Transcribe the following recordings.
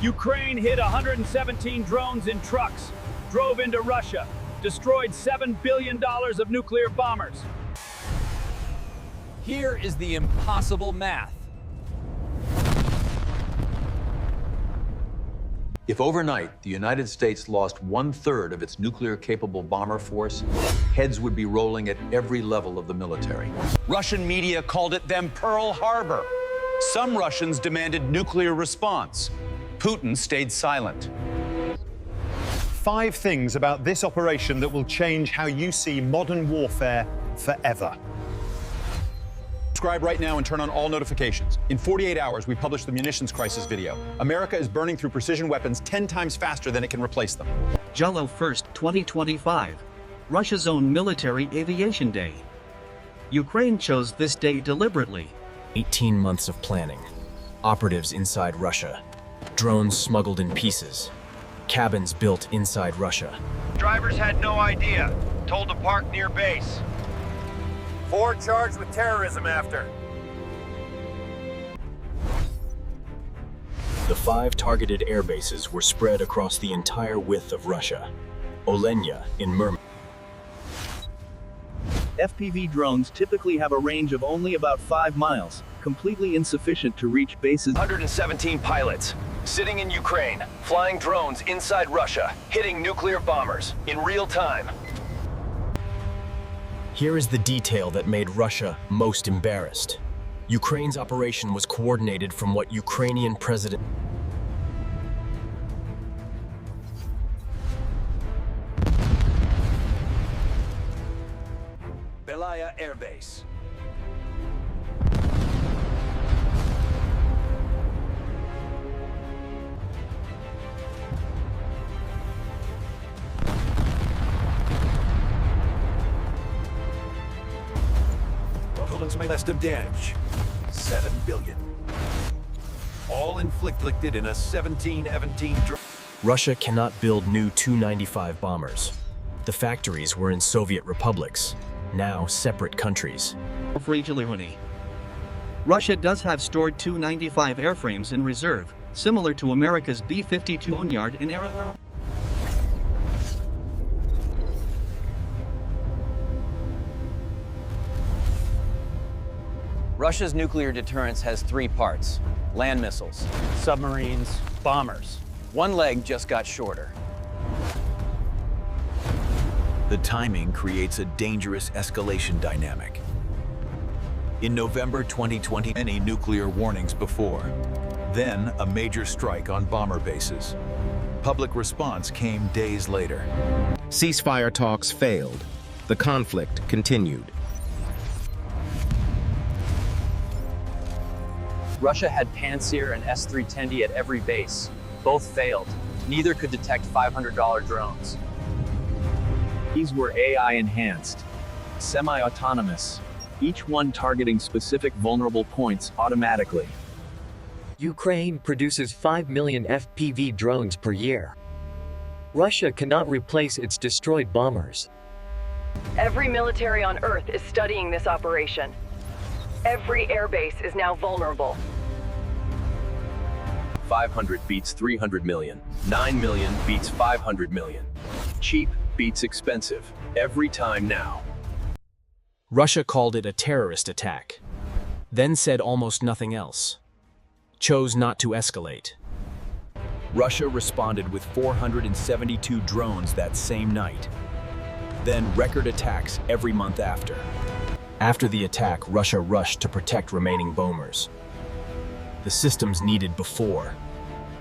Ukraine hit 117 drones in trucks, drove into Russia, destroyed $7 billion of nuclear bombers. Here is the impossible math. If overnight the United States lost 1/3 of its nuclear-capable bomber force, heads would be rolling at every level of the military. Russian media called it them Pearl Harbor. Some Russians demanded nuclear response. Putin stayed silent. 5 things about this operation that will change how you see modern warfare forever. Subscribe right now and turn on all notifications. In 48 hours, we published the munitions crisis video. America is burning through precision weapons 10 times faster than it can replace them. July 1st, 2025. Russia's own Military Aviation Day. Ukraine chose this day deliberately. 18 months of planning. Operatives inside Russia. Drones smuggled in pieces. Cabins built inside Russia. Drivers had no idea. Told to park near base. 4 charged with terrorism after. The 5 targeted airbases were spread across the entire width of Russia. Olenya in Murmansk. FPV drones typically have a range of only about 5 miles, completely insufficient to reach bases. 117 pilots, sitting in Ukraine, flying drones inside Russia, hitting nuclear bombers in real time. Here is the detail that made Russia most embarrassed. Ukraine's operation was coordinated from what Ukrainian President Belaya Air Base. Bullets may less of damage. 7 billion. All inflicted in a 17-17 drone. Russia cannot build new Tu-95 bombers. The factories were in Soviet republics, now separate countries. Russia does have stored Tu-95 airframes in reserve, similar to America's B-52 Onyard in Arizona. Russia's nuclear deterrence has 3 parts: land missiles, submarines, bombers. One leg just got shorter. The timing creates a dangerous escalation dynamic. In November 2020, many nuclear warnings before. Then, a major strike on bomber bases. Public response came days later. Ceasefire talks failed. The conflict continued. Russia had Pantsir and S-310D at every base. Both failed. Neither could detect $500 drones. These were AI-enhanced, semi-autonomous, each one targeting specific vulnerable points automatically. Ukraine produces 5 million FPV drones per year. Russia cannot replace its destroyed bombers. Every military on Earth is studying this operation. Every airbase is now vulnerable. 500 beats 300 million. 9 million beats 500 million. Cheap beats expensive. Every time now. Russia called it a terrorist attack, then said almost nothing else. Chose not to escalate. Russia responded with 472 drones that same night. Then record attacks every month after. After the attack, Russia rushed to protect remaining bombers. The systems needed before,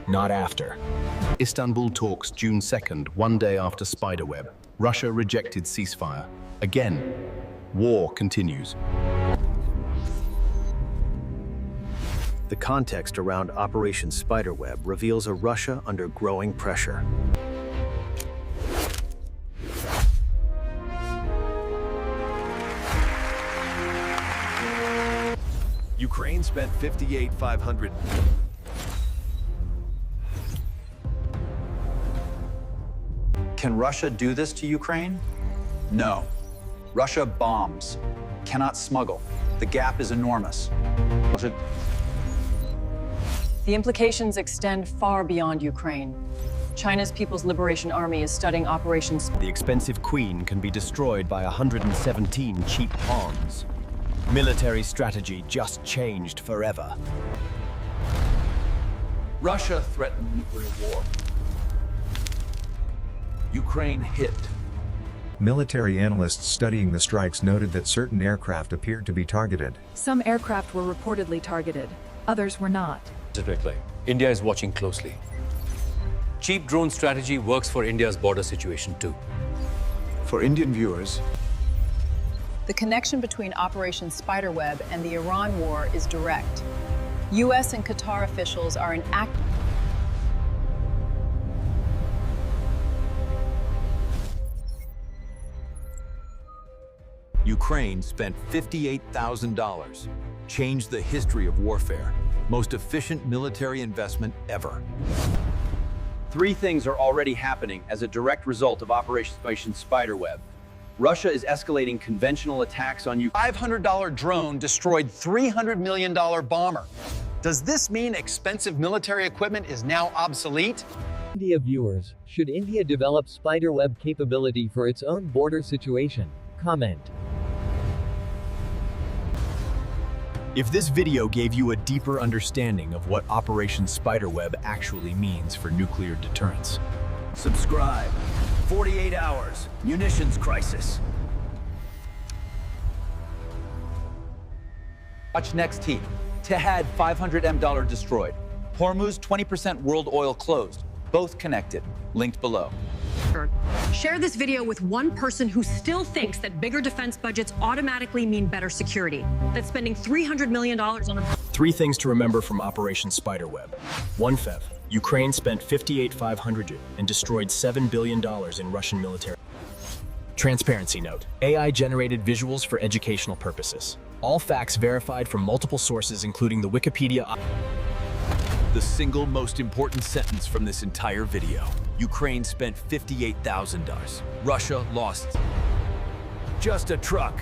not after. Istanbul talks June 2nd, 1 day after Spiderweb. Russia rejected ceasefire. Again, war continues. The context around Operation Spiderweb reveals a Russia under growing pressure. Ukraine spent 58,500. Can Russia do this to Ukraine? No. Russia bombs, cannot smuggle. The gap is enormous. The implications extend far beyond Ukraine. China's People's Liberation Army is studying Operation Spiderweb. The expensive queen can be destroyed by 117 cheap pawns. Military strategy just changed forever. Russia threatened nuclear war. Ukraine hit. Military analysts studying the strikes noted that certain aircraft appeared to be targeted. Some aircraft were reportedly targeted, others were not. Specifically, India is watching closely. Cheap drone strategy works for India's border situation too. For Indian viewers, The connection between Operation Spiderweb and the Iran war is direct. U.S. and Qatar officials are in active. Ukraine spent $58,000, changed the history of warfare, most efficient military investment ever. 3 things are already happening as a direct result of Operation Spiderweb. Russia is escalating conventional attacks on Ukraine. $500 drone destroyed $300 million bomber. Does this mean expensive military equipment is now obsolete? India viewers, should India develop Spiderweb capability for its own border situation? Comment. If this video gave you a deeper understanding of what Operation Spiderweb actually means for nuclear deterrence, subscribe. 48 hours. Munitions crisis. Watch next team. Tehad $500M destroyed. Hormuz 20% world oil closed. Both connected. Linked below. Share this video with one person who still thinks that bigger defense budgets automatically mean better security. That spending $300 million on a... 3 things to remember from Operation Spiderweb. 1 Fev. Ukraine spent $58,500 and destroyed $7 billion in Russian military. Transparency note. AI-generated visuals for educational purposes. All facts verified from multiple sources, including the Wikipedia. The single most important sentence from this entire video. Ukraine spent $58,000. Russia lost. Just a truck.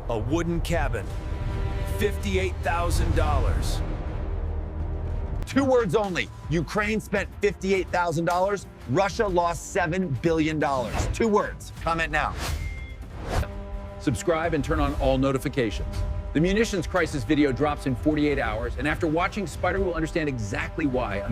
A wooden cabin. $58,000. 2 words only. Ukraine spent $58,000. Russia lost $7 billion. 2 words. Comment now. Subscribe and turn on all notifications. The munitions crisis video drops in 48 hours, and after watching Spider, we'll understand exactly why